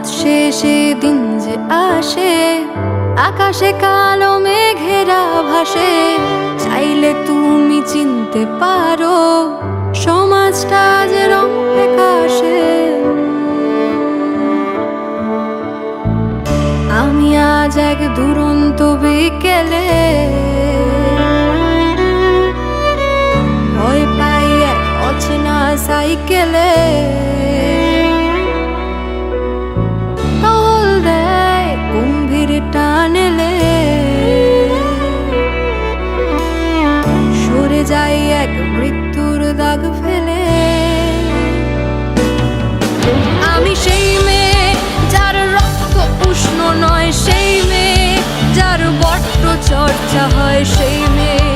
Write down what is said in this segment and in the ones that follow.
রাত শেষে দিন যে আসে, আকাশে কালো মেঘেরা ভাসে, চাইলে তুমি চিনতে পারো সমাজটা যে রং ফ্যাকাশে। আমি আজ এক দুরন্ত বিকেলে ভয় পাই এক অচেনা সাইকেলে, টহল দেয় গম্ভীর টানেলে, সরে যাই এক মৃত্যুর দাগ ফেলে। আমি সেই মেয়ে যার রক্ত উষ্ণ নয়, সেই মেয়ে যার বড্ড চর্চা হয়, সেই মেয়ে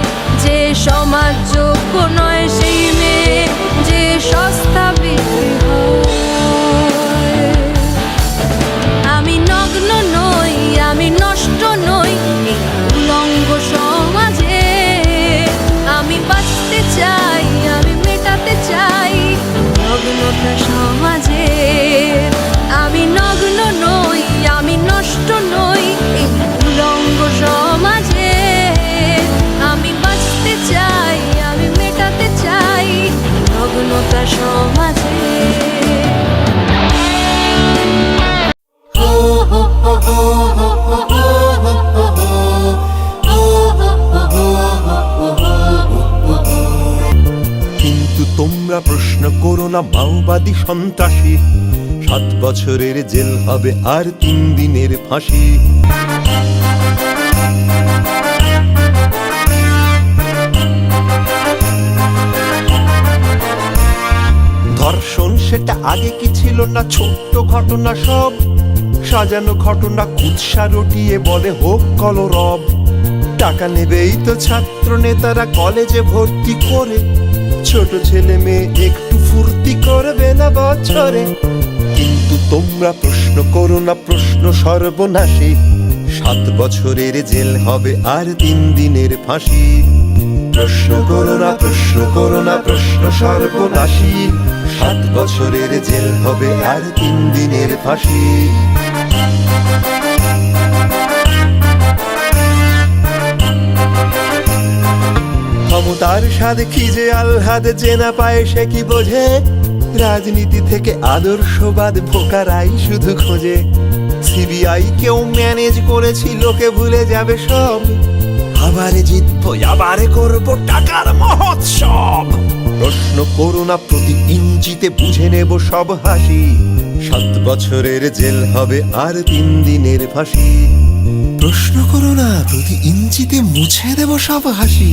যে সমাজ যোগ্য নয়, সেই মেয়ে যে সস্তা বিক্রি হয়। আমি নগ্ন নই, আমি নষ্ট নই এই উলঙ্গ সমাজে। আমি বাঁচতে চাই, আমি মেটাতে চাই নগ্নতা সমাজে। আমি নগ্ন নই, আমি নষ্ট নই এই উলঙ্গ সমাজে। আমি বাঁচতে চাই, আমি মেটাতে চাই নগ্নতা সমাজে। কিন্তু তোমরা প্রশ্ন করো না মাওবাদী সন্ত্রাসী, 7 বছরের জেল হবে আর 3 দিনের ফাঁসি। ধর্ষণ সেটা আগে কি ছিল না, ছোট্ট ঘটনা সব, সাজানো ঘটনা কুৎসা রটিয়ে বলে হোক কলরব। টাকা নেবেই তো ছাত্র নেতারা কলেজে ভর্তি করে, ছোট ছেলে মেয়ে একটু ফুর্তি করবে না বছরে। কিন্তু তোমরা প্রশ্ন করো না প্রশ্ন সর্বনাশী, 7 বছরের জেল হবে আর 3 দিনের ফাঁসি। প্রশ্ন করো না প্রশ্ন করো না প্রশ্ন সর্বনাশী, 7 বছরের জেল হবে আর 3 দিনের ফাঁসি। ক্ষমতার স্বাদ কি যে আহ্লাদ, যে না পায় সে কি বোঝে। রাজনীতি থেকে আদর্শবাদ ভোকারাই শুধু খোঁজে। সিবিআই কেউ ম্যানেজ করেছি, লোকে ভুলে যাবে সব। আবারে জিতবো, আবারে করবো টাকার মহোৎসব। প্রশ্ন করো না প্রতি ইঞ্চিতে বুঝে নেব সব হাসি, 7 বছরের জেল হবে আর 3 দিনের ফাঁসি। প্রশ্ন করো না প্রতি ইঞ্চিতে মুছে দেব সব হাসি।